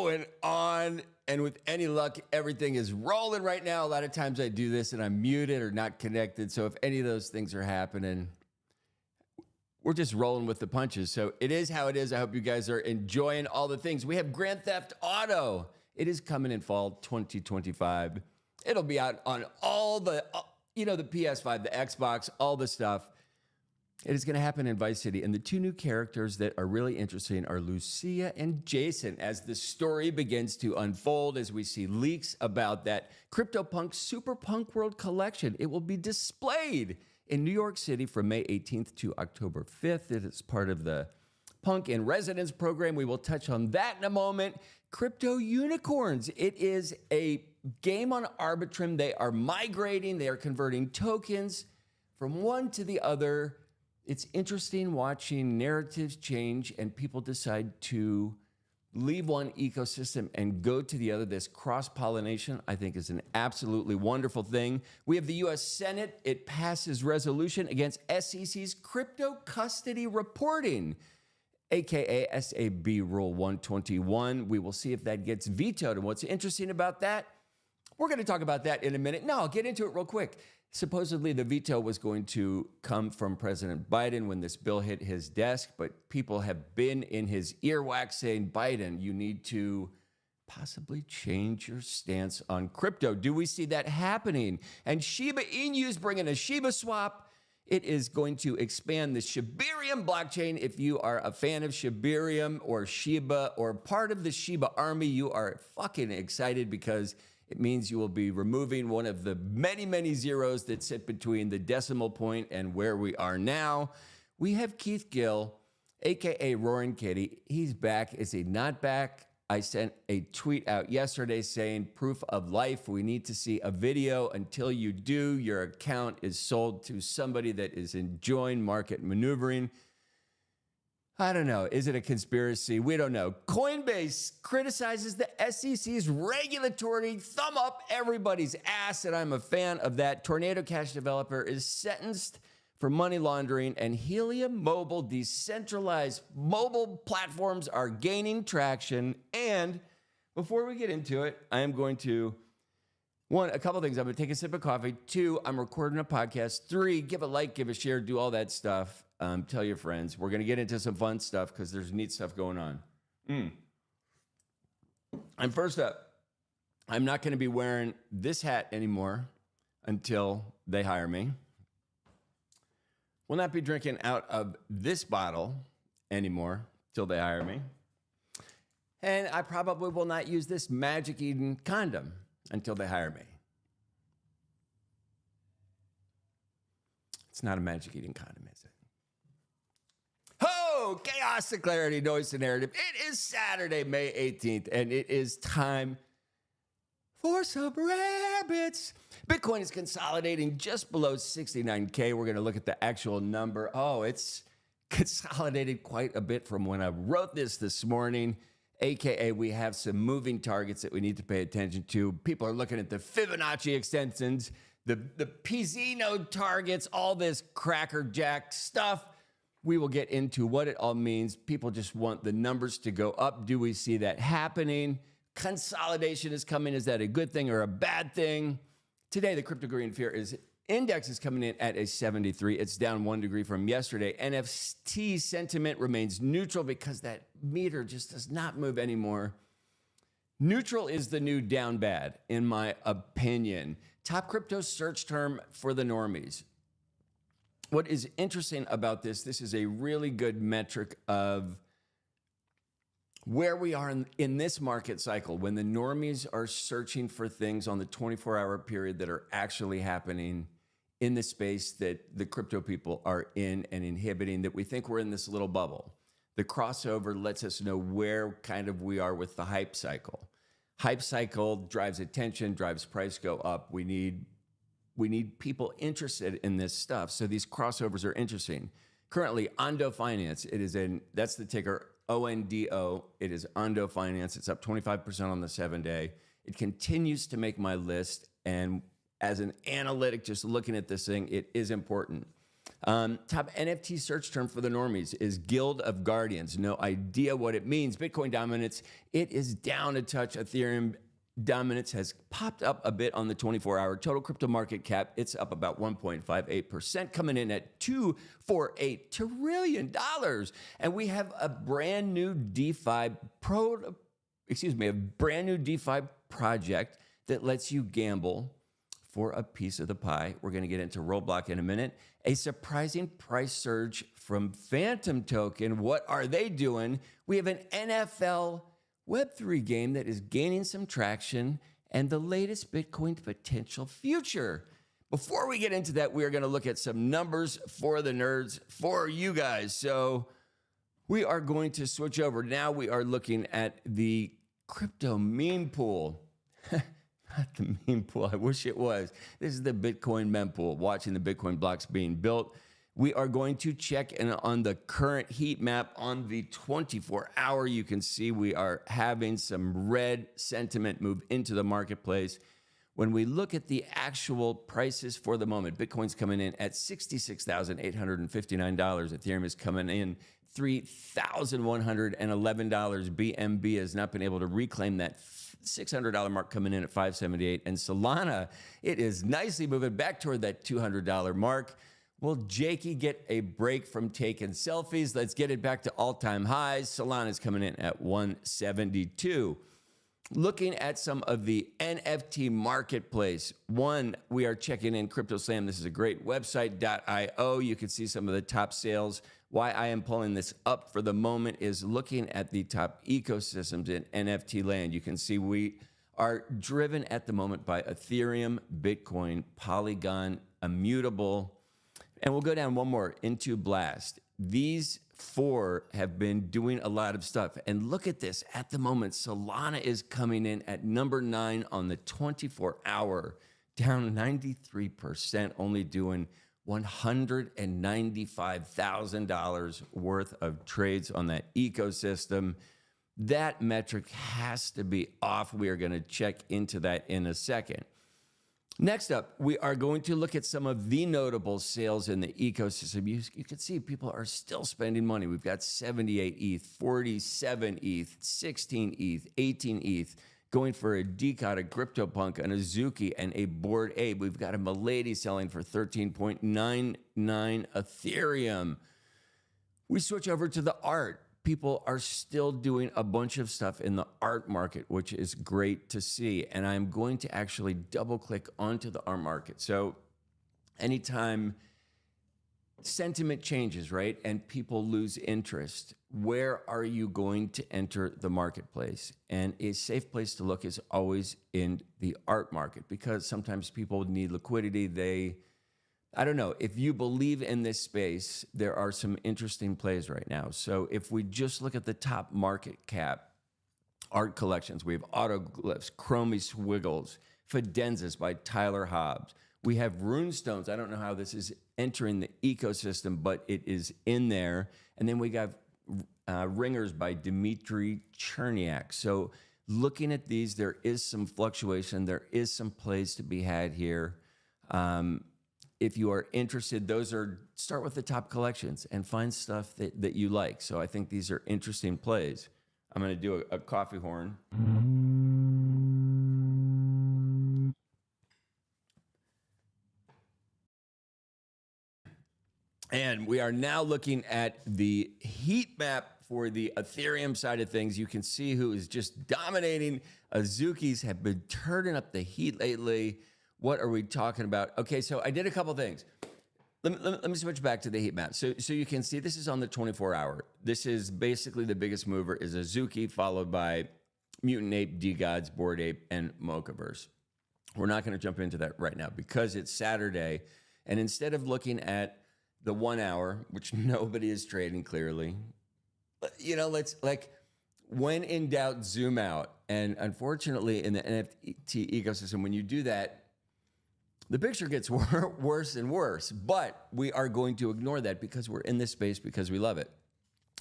going on? And with any luck, everything is rolling right now. A lot of times I do this and I'm muted or not connected. So if any of those things are happening, we're just rolling with the punches. So it is how it is. I hope you guys are enjoying all the things. We have Grand Theft Auto. It is coming in fall 2025. It'll be out on all the, the PS5, the Xbox, all the stuff. It is going to happen in Vice City. And the two new characters that are really interesting are Lucia and Jason as the story begins to unfold, as we see leaks about that CryptoPunk Super Punk World collection. It will be displayed in New York City from May 18th to October 5th. It is part of the Punk in Residence program. We will touch on that in a moment. Crypto Unicorns. It is a game on Arbitrum. They are migrating. They are converting tokens from one to the other. It's interesting watching narratives change and people decide to leave one ecosystem and go to the other. This cross-pollination, I think, is an absolutely wonderful thing. We have the U.S. Senate. It passes resolution against SEC's crypto custody reporting, aka SAB Rule 121. We will see if that gets vetoed. And what's interesting about that, we're going to talk about that in a minute. No, I'll get into it real quick. Supposedly, the veto was going to come from President Biden when this bill hit his desk, but people have been in his earwax saying, Biden, you need to possibly change your stance on crypto. Do we see that happening? And Shiba Inu is bringing a Shiba swap. It is going to expand the Shibarium blockchain. If you are a fan of Shibarium or Shiba or part of the Shiba army, you are fucking excited because it means you will be removing one of the many, many zeros that sit between the decimal point and where we are now. We have Keith Gill, aka Roaring Kitty. He's back. Is he not back? I sent a tweet out yesterday saying proof of life. We need to see a video. Until you do, your account is sold to somebody that is enjoying market maneuvering. I don't know. Is it a conspiracy? We don't know. Coinbase criticizes the SEC's regulatory thumb up everybody's ass, and I'm a fan of that. Tornado Cash developer is sentenced for money laundering, and Helium Mobile decentralized mobile platforms are gaining traction. And before we get into it, I am going to, one, a couple things. I'm going to take a sip of coffee. Two, I'm recording a podcast. Three, give a like, give a share, do all that stuff. Tell your friends. We're going to get into some fun stuff because there's neat stuff going on. And first up, I'm not going to be wearing this hat anymore until they hire me. Will not be drinking out of this bottle anymore till they hire me. And I probably will not use this Magic Eden condom until they hire me. It's not a Magic Eden condom, is it? Ho! Chaos to clarity, noise to narrative. It is Saturday, May 18th, and it is time for some rabbits. Bitcoin is consolidating just below 69K. We're going to look at the actual number. Oh, it's consolidated quite a bit from when I wrote this morning. AKA, we have some moving targets that we need to pay attention to. People are looking at the Fibonacci extensions, the PZ node targets, all this crackerjack stuff. We will get into what it all means. People just want the numbers to go up. Do we see that happening? Consolidation is coming. Is that a good thing or a bad thing? Today, the Crypto Green Fear Index is coming in at a 73. It's down 1 degree from yesterday. NFT sentiment remains neutral because that meter just does not move anymore. Neutral is the new down bad, in my opinion. Top crypto search term for the normies. What is interesting about this is a really good metric of where we are in this market cycle when the normies are searching for things on the 24-hour period that are actually happening in the space that the crypto people are in and inhibiting, that we think we're in this little bubble. The crossover lets us know where kind of we are with the hype cycle. Hype cycle drives attention, drives price go up. We need people interested in this stuff. So these crossovers are interesting. Currently, Ondo Finance, that's the ticker ONDO. It is Ondo Finance. It's up 25% on the 7-day. It continues to make my list. And as an analytic, just looking at this thing, it is important. Top NFT search term for the normies is Guild of Guardians. No idea what it means. Bitcoin dominance, it is down a touch. Ethereum dominance has popped up a bit on the 24-hour. Total crypto market cap, it's up about 1.58%, coming in at $248 trillion. And we have a brand new DeFi project that lets you gamble for a piece of the pie. We're going to get into Roblox in a minute. A surprising price surge from Phantom Token. What are they doing? We have an NFL Web3 game that is gaining some traction and the latest Bitcoin potential future. Before we get into that, we are going to look at some numbers for the nerds for you guys. So we are going to switch over. Now we are looking at the crypto meme pool. Not the meme pool. I wish it was. This is the Bitcoin meme pool, watching the Bitcoin blocks being built. We are going to check in on the current heat map on the 24-hour. You can see we are having some red sentiment move into the marketplace. When we look at the actual prices for the moment, Bitcoin's coming in at $66,859. Ethereum is coming in $3,111. BNB has not been able to reclaim that $600 mark, coming in at $578. And Solana, it is nicely moving back toward that $200 mark. Will Jakey get a break from taking selfies? Let's get it back to all-time highs. Solana is coming in at 172. Looking at some of the NFT marketplace. One, we are checking in CryptoSlam. This is a great website, .io. You can see some of the top sales. Why I am pulling this up for the moment is looking at the top ecosystems in NFT land. You can see we are driven at the moment by Ethereum, Bitcoin, Polygon, Immutable, and we'll go down one more into Blast. These four have been doing a lot of stuff. And look at this. At the moment, Solana is coming in at number 9 on the 24-hour, down 93%, only doing $195,000 worth of trades on that ecosystem. That metric has to be off. We are going to check into that in a second. Next up, we are going to look at some of the notable sales in the ecosystem. You can see people are still spending money. We've got 78 ETH, 47 ETH, 16 ETH, 18 ETH, going for a Decod, a CryptoPunk, an Azuki, and a Bored Ape. We've got a Milady selling for 13.99 Ethereum. We switch over to the art. People are still doing a bunch of stuff in the art market, which is great to see. And I'm going to actually double click onto the art market. So anytime sentiment changes, right, and people lose interest, where are you going to enter the marketplace? And a safe place to look is always in the art market, because sometimes people need liquidity. I don't know, if you believe in this space, there are some interesting plays right now. So if we just look at the top market cap art collections, we have Autoglyphs, Chromie Swiggles, Fidenzas by Tyler Hobbs. We have Runestones. I don't know how this is entering the ecosystem, but it is in there. And then we got Ringers by Dmitry Cherniak. So looking at these, there is some fluctuation. There is some plays to be had here. If you are interested, start with the top collections and find stuff that you like. So I think these are interesting plays. I'm going to do a coffee horn. And we are now looking at the heat map for the Ethereum side of things. You can see who is just dominating. Azukis have been turning up the heat lately. What are we talking about? Okay, so I did a couple things. Let me switch back to the heat map. So you can see this is on the 24-hour. This is basically the biggest mover is Azuki, followed by Mutant Ape, D-Gods, Bored Ape, and Mochaverse. We're not going to jump into that right now because it's Saturday. And instead of looking at the 1 hour, which nobody is trading clearly, let's when in doubt, zoom out. And unfortunately, in the NFT ecosystem, when you do that, the picture gets worse and worse, but we are going to ignore that because we're in this space because we love it.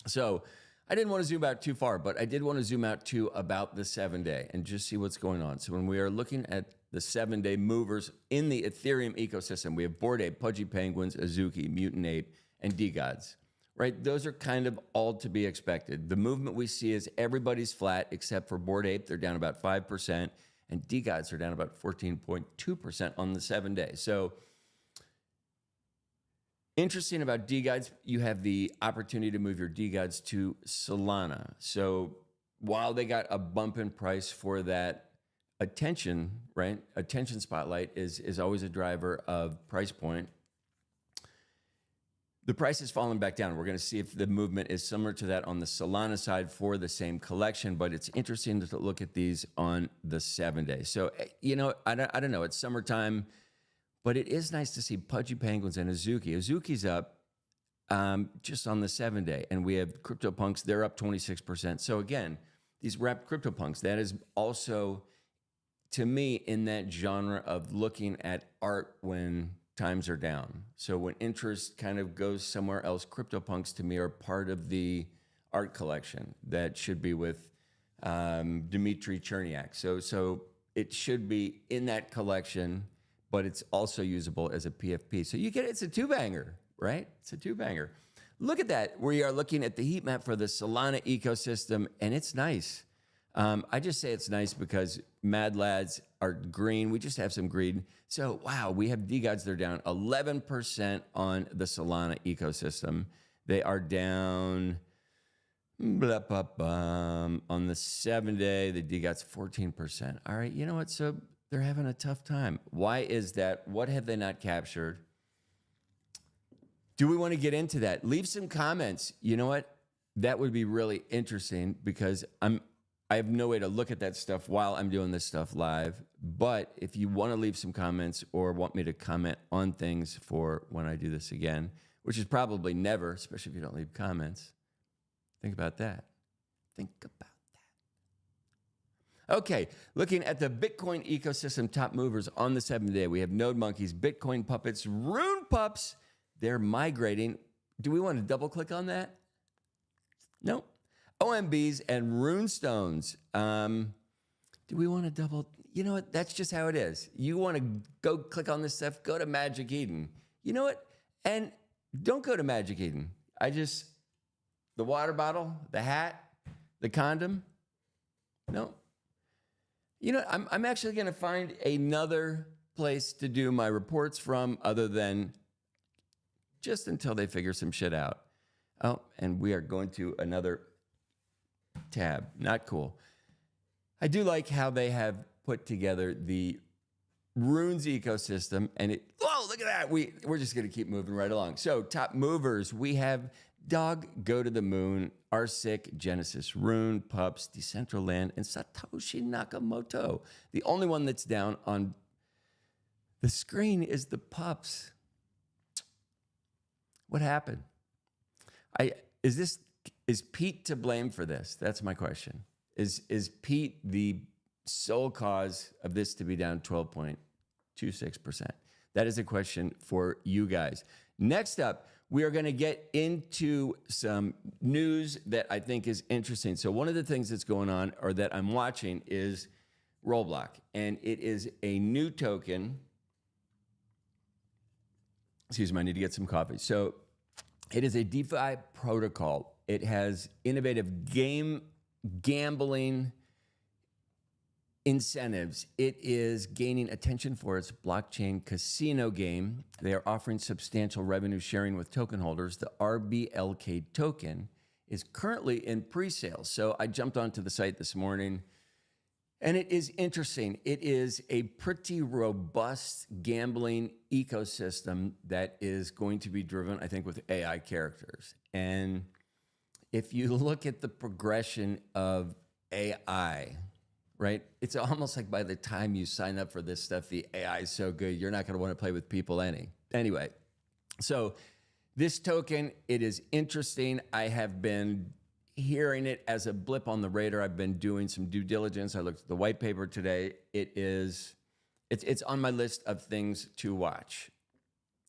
So I didn't want to zoom out too far, but I did want to zoom out to about the 7-day and just see what's going on. So when we are looking at the 7-day movers in the Ethereum ecosystem. We have Bored Ape, Pudgy Penguins, Azuki, Mutant Ape, and DeGods, right? Those are kind of all to be expected. The movement we see is everybody's flat except for Bored Ape. They're down about 5%, and DeGods are down about 14.2% on the 7-day. So interesting about DeGods, you have the opportunity to move your DeGods to Solana. So while they got a bump in price for that attention, right? Attention spotlight is always a driver of price point. The price has fallen back down. We're going to see if the movement is similar to that on the Solana side for the same collection, but it's interesting to look at these on the 7-day. So, you know, I don't know. It's summertime, but it is nice to see Pudgy Penguins and Azuki. Azuki's up just on the 7-day, and we have CryptoPunks. They're up 26%. So again, these wrapped CryptoPunks, that is also, to me, in that genre of looking at art when times are down. So when interest kind of goes somewhere else, CryptoPunks to me are part of the art collection that should be with Dmitry Cherniak. So it should be in that collection, but it's also usable as a PFP. So you get it's a two-banger, right? It's a two-banger. Look at that. We are looking at the heat map for the Solana ecosystem, and it's nice. I just say it's nice because Mad Lads are green. We just have some green. So, wow, we have DeGods. They're down 11% on the Solana ecosystem. They are down on the 7-day. The DeGods 14%. All right, you know what? So they're having a tough time. Why is that? What have they not captured? Do we want to get into that? Leave some comments. You know what? That would be really interesting because I have no way to look at that stuff while I'm doing this stuff live. But if you want to leave some comments or want me to comment on things for when I do this again, which is probably never, especially if you don't leave comments, think about that. Think about that. Okay, looking at the Bitcoin ecosystem top movers on the 7-day, we have Node Monkeys, Bitcoin Puppets, Rune Pups. They're migrating. Do we want to double click on that? No. OMBs and Runestones. Do we want to double? You know what? That's just how it is. You want to go click on this stuff, go to Magic Eden. You know what? And don't go to Magic Eden. The water bottle, the hat, the condom. No. You know, I'm actually going to find another place to do my reports from other than just until they figure some shit out. Oh, and we are going to another tab. Not cool. I do like how they have put together the Runes ecosystem, and whoa, look at that. We're just going to keep moving right along. So top movers, we have Dog Go to the Moon, Arsic, Genesis, Rune, Pups, Decentraland, and Satoshi Nakamoto. The only one that's down on the screen is the Pups. What happened? Is Pete to blame for this? That's my question. Is Pete the sole cause of this to be down 12.26%? That is a question for you guys. Next up, we are going to get into some news that I think is interesting. So one of the things that's going on or that I'm watching is Roblox, and it is a new token. Excuse me, I need to get some coffee. So it is a DeFi protocol. It has innovative gambling incentives. It is gaining attention for its blockchain casino game. They are offering substantial revenue sharing with token holders. The RBLK token is currently in pre-sale. So I jumped onto the site this morning, and it is interesting. It is a pretty robust gambling ecosystem that is going to be driven, I think, with AI characters. And if you look at the progression of AI, right, it's almost like by the time you sign up for this stuff, the AI is so good, you're not going to want to play with people anyway. So this token, it is interesting. I have been hearing it as a blip on the radar. I've been doing some due diligence. I looked at the white paper today. It's on my list of things to watch,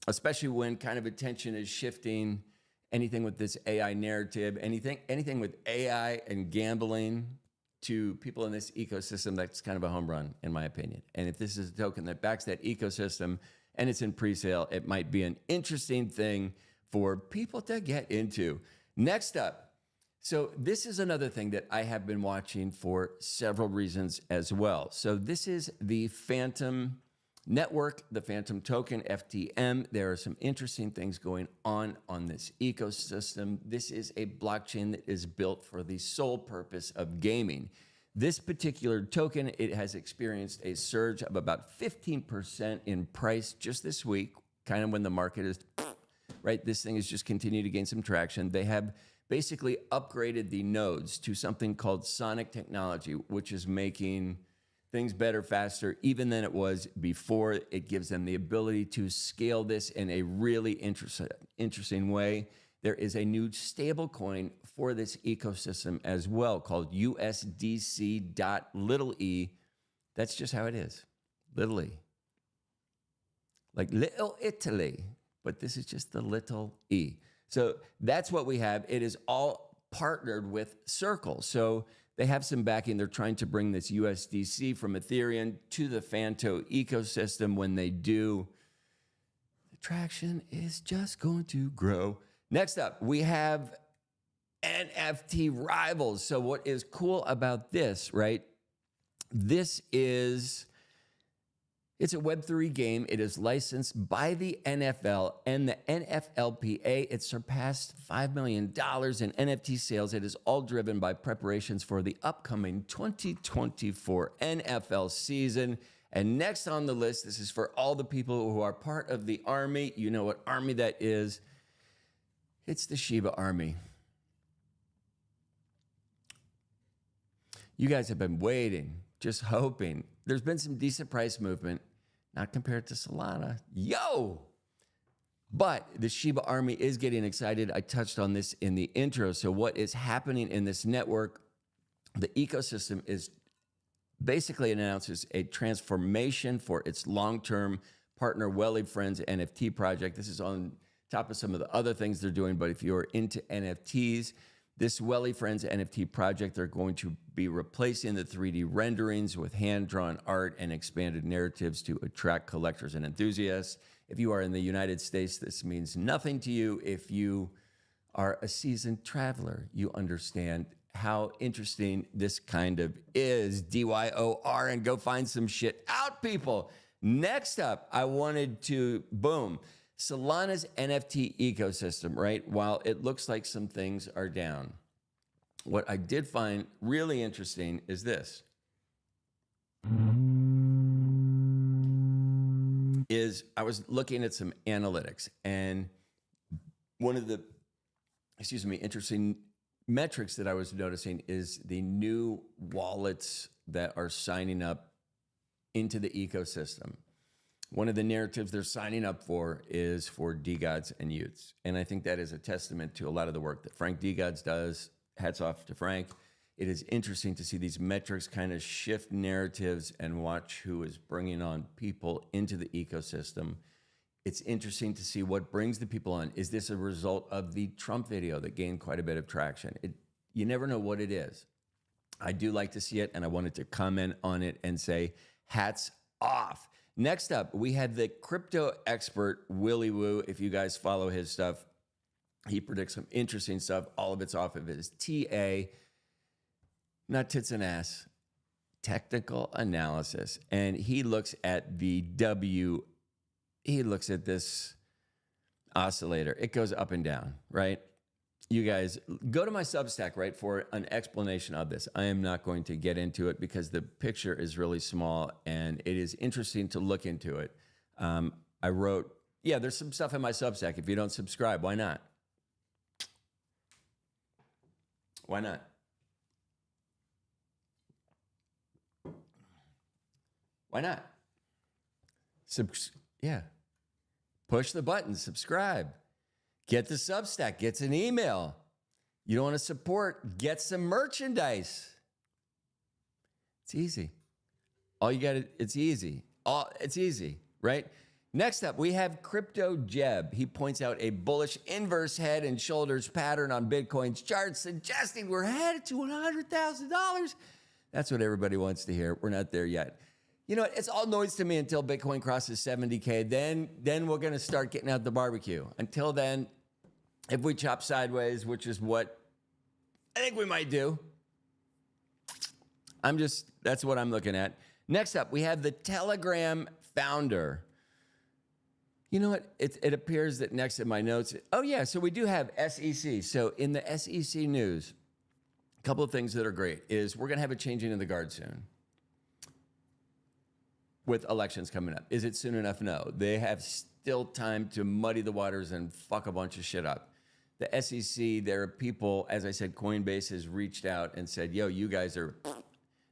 especially when kind of attention is shifting. Anything with this AI narrative, anything with AI and gambling, to people in this ecosystem, that's kind of a home run, in my opinion. And if this is a token that backs that ecosystem and it's in pre-sale, it might be an interesting thing for people to get into. Next up, so this is another thing that I have been watching for several reasons as well. So this is the Phantom Network, the Phantom token, FTM. There are some interesting things going on this ecosystem. This is a blockchain that is built for the sole purpose of gaming. This particular token, it has experienced a surge of about 15% in price just this week, kind of when the market is, right? This thing has just continued to gain some traction. They have basically upgraded the nodes to something called Sonic technology, which is making things better, faster, even than it was before. It gives them the ability to scale this in a really interesting way. There is a new stable coin for this ecosystem as well called USDC.e. That's just how it is, little e. Like Little Italy, but this is just the little e. So that's what we have. It is all partnered with Circle. So they have some backing. They're trying to bring this USDC from Ethereum to the Phantom ecosystem. When they do, the traction is just going to grow. Next up, we have NFT rivals. So what is cool about this, right? This is, it's a Web3 game. It is licensed by the NFL and the NFLPA. It surpassed $5 million in NFT sales. It is all driven by preparations for the upcoming 2024 NFL season. And next on the list, this is for all the people who are part of the army. You know what army that is. It's the Shiba Army. You guys have been waiting, just hoping. There's been some decent price movement, not compared to Solana. Yo! But the Shiba Army is getting excited. I touched on this in the intro. So what is happening in this network, the ecosystem is basically announces a transformation for its long-term partner, Welly Friends NFT project. This is on top of some of the other things they're doing, but if you're into NFTs, this Welly Friends NFT project, they're going to be replacing the 3D renderings with hand-drawn art and expanded narratives to attract collectors and enthusiasts. If you are in the United States, this means nothing to you. If you are a seasoned traveler, you understand how interesting this kind of is. DYOR, and go find some shit out, people. Next up, I wanted to, boom, Solana's NFT ecosystem, right? While it looks like some things are down, what I did find really interesting is this. I was looking at some analytics, and one of the, interesting metrics that I was noticing is the new wallets that are signing up into the ecosystem. One of the narratives they're signing up for is for DeGods and Utes. And I think that is a testament to a lot of the work that Frank DeGods does. Hats off to Frank. It is interesting to see these metrics kind of shift narratives and watch who is bringing on people into the ecosystem. It's interesting to see what brings the people on. Is this a result of the Trump video that gained quite a bit of traction? You never know what it is. I do like to see it, and I wanted to comment on it and say hats off. Next up, we had the crypto expert, Willy Woo. If you guys follow his stuff, he predicts some interesting stuff. All of it's off of his TA, not tits and ass, technical analysis. And he looks at the he looks at this oscillator. It goes up and down, right? You guys, go to my Substack, right, for an explanation of this. I am not going to get into it because the picture is really small and it is interesting to look into it. I wrote, yeah, there's some stuff in my Substack. If you don't subscribe, why not? Why not? Why not? Yeah. Push the button, subscribe. Get the Substack, get an email. You don't want to support, get some merchandise. It's easy. All you got to, it's easy. It's easy, right? Next up, we have Crypto Jeb. He points out a bullish inverse head and shoulders pattern on Bitcoin's chart, suggesting we're headed to $100,000 That's what everybody wants to hear. We're not there yet. You know what? It's all noise to me until Bitcoin crosses 70K. Then we're going to start getting out the barbecue. Until then, if we chop sideways, which is what I think we might do, that's what I'm looking at. Next up, we have the Telegram founder. You know what? It appears that next in my notes, oh yeah, so we do have SEC. So in the SEC news, a couple of things that are great is we're going to have a changing of the guard soon with elections coming up. Is it soon enough? No. They have still time to muddy the waters and fuck a bunch of shit up. The SEC, there are people, as I said, Coinbase has reached out and said, yo, you guys are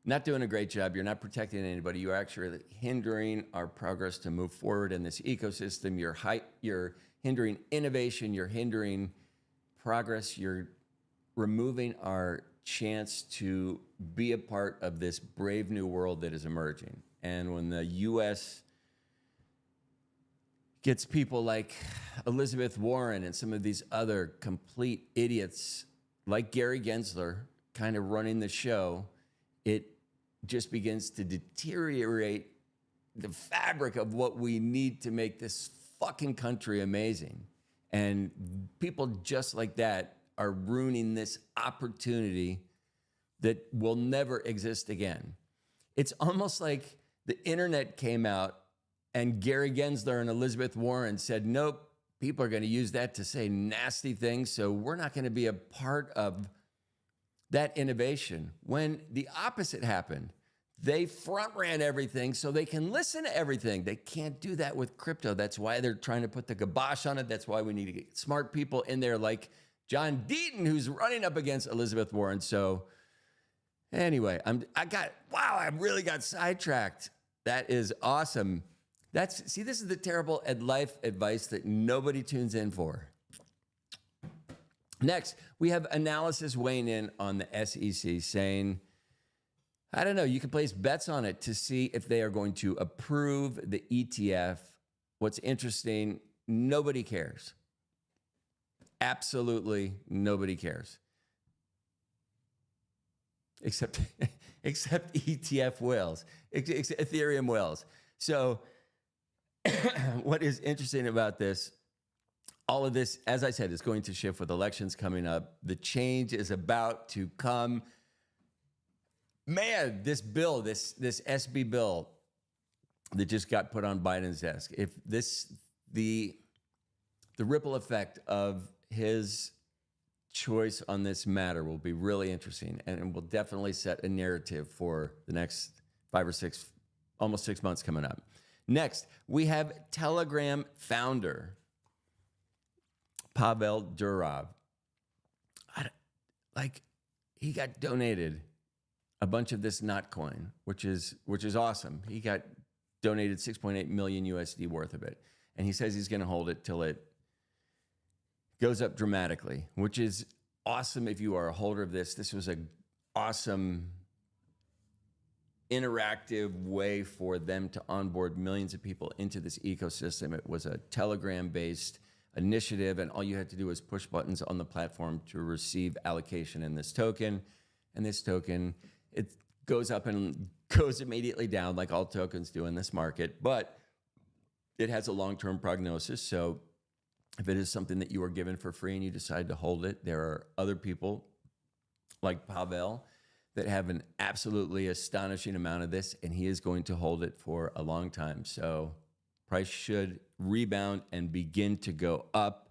not doing a great job. You're not protecting anybody. You're actually hindering our progress to move forward in this ecosystem. You're hindering innovation. You're hindering progress. You're removing our chance to be a part of this brave new world that is emerging. And when the U.S. gets people like Elizabeth Warren and some of these other complete idiots like Gary Gensler kind of running the show, it just begins to deteriorate the fabric of what we need to make this fucking country amazing. And people just like that are ruining this opportunity that will never exist again. It's almost like the internet came out and Gary Gensler and Elizabeth Warren said, nope, people are going to use that to say nasty things, so we're not going to be a part of that innovation. When the opposite happened, they front ran everything so they can listen to everything. They can't do that with crypto. That's why they're trying to put the kibosh on it. That's why we need to get smart people in there like John Deaton, who's running up against Elizabeth Warren. So anyway, I really got sidetracked. That is awesome. This is the terrible life advice that nobody tunes in for. Next, we have analysis weighing in on the SEC saying, I don't know, you can place bets on it to see if they are going to approve the ETF. What's interesting, nobody cares. Absolutely nobody cares. Except ETF whales, Ethereum whales. So what is interesting about this, all of this, as I said, is going to shift with elections coming up. The change is about to come. Man, this bill, this SB bill that just got put on Biden's desk, if the ripple effect of his choice on this matter will be really interesting and will definitely set a narrative for the next 5 or 6, almost 6 months coming up. Next, we have Telegram founder Pavel Durov. He got donated a bunch of this Notcoin, which is awesome. He got donated 6.8 million USD worth of it. And he says he's going to hold it till it goes up dramatically, which is awesome if you are a holder of this. This was an awesome interactive way for them to onboard millions of people into this ecosystem. It was a Telegram-based initiative, and all you had to do was push buttons on the platform to receive allocation in this token. And this token, it goes up and goes immediately down like all tokens do in this market, but it has a long-term prognosis. So if it is something that you are given for free and you decide to hold it, there are other people like Pavel that have an absolutely astonishing amount of this, and he is going to hold it for a long time. So price should rebound and begin to go up.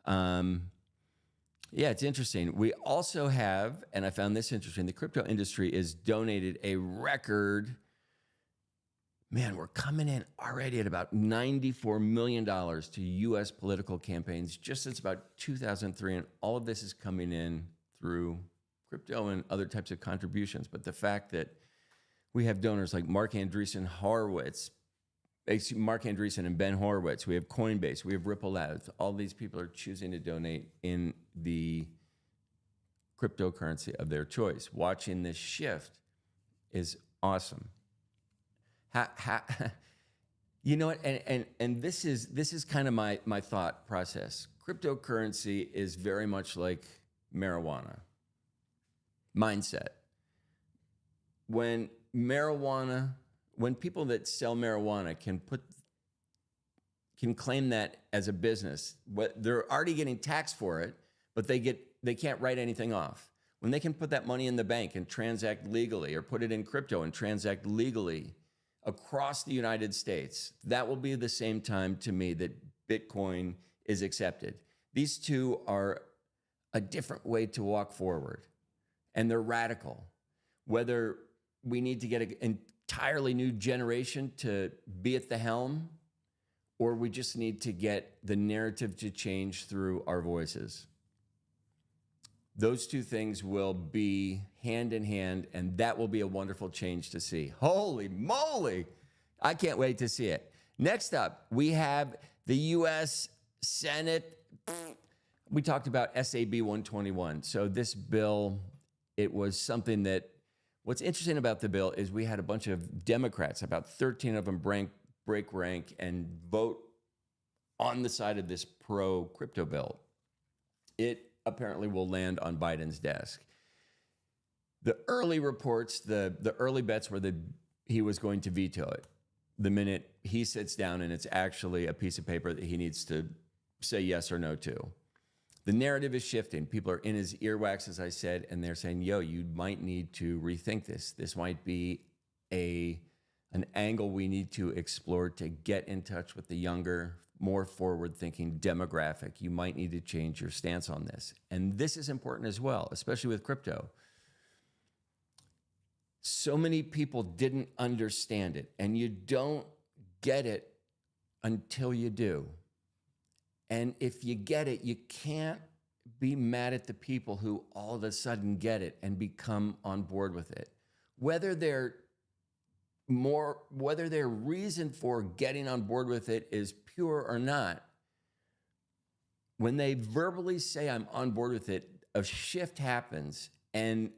Yeah, it's interesting. We also have, and I found this interesting, the crypto industry is donated a record. Man, we're coming in already at about $94 million to U.S. political campaigns just since about 2003, and all of this is coming in through crypto and other types of contributions. But the fact that we have donors like Mark Andreessen and Ben Horowitz, we have Coinbase, we have Ripple Labs, all these people are choosing to donate in the cryptocurrency of their choice. Watching this shift is awesome. You know what? And this is kind of my thought process. Cryptocurrency is very much like marijuana mindset. when people that sell marijuana can claim that as a business, they're already getting taxed for it, but they can't write anything off. When they can put that money in the bank and transact legally, or put it in crypto and transact legally across the United States, that will be the same time to me that Bitcoin is accepted. These two are a different way to walk forward, and they're radical. Whether we need to get an entirely new generation to be at the helm, or we just need to get the narrative to change through our voices. Those two things will be hand in hand, and that will be a wonderful change to see. Holy moly! I can't wait to see it. Next up, we have the U.S. Senate. We talked about SAB 121. So this bill, it was something that, what's interesting about the bill is we had a bunch of Democrats, about 13 of them break rank and vote on the side of this pro-crypto bill. It apparently will land on Biden's desk. The early reports, the early bets were that he was going to veto it. The minute he sits down and it's actually a piece of paper that he needs to say yes or no to. The narrative is shifting. People are in his earwax, as I said, and they're saying, yo, you might need to rethink this. This might be an angle we need to explore to get in touch with the younger, more forward-thinking demographic. You might need to change your stance on this. And this is important as well, especially with crypto. So many people didn't understand it, and you don't get it until you do. And if you get it, you can't be mad at the people who all of a sudden get it and become on board with it. Whether their reason for getting on board with it is pure or not, when they verbally say I'm on board with it, a shift happens and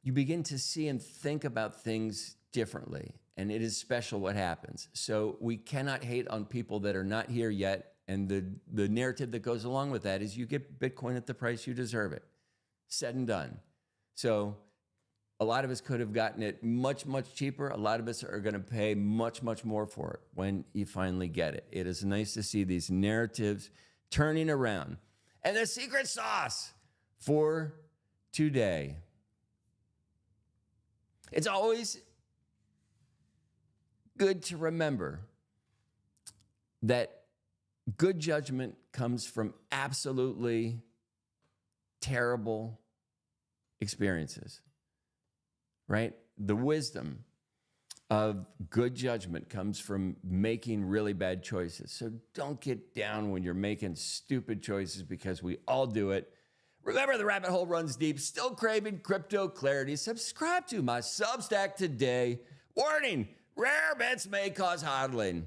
you begin to see and think about things differently. And it is special what happens. So we cannot hate on people that are not here yet. And the narrative that goes along with that is you get Bitcoin at the price you deserve it. Said and done. So a lot of us could have gotten it much, much cheaper. A lot of us are going to pay much, much more for it when you finally get it. It is nice to see these narratives turning around. And the secret sauce for today. It's always good to remember that good judgment comes from absolutely terrible experiences, right? The wisdom of good judgment comes from making really bad choices. So don't get down when you're making stupid choices, because we all do it. Remember, the rabbit hole runs deep. Still craving crypto clarity? Subscribe to my Substack today. Warning, rare bets may cause hodling.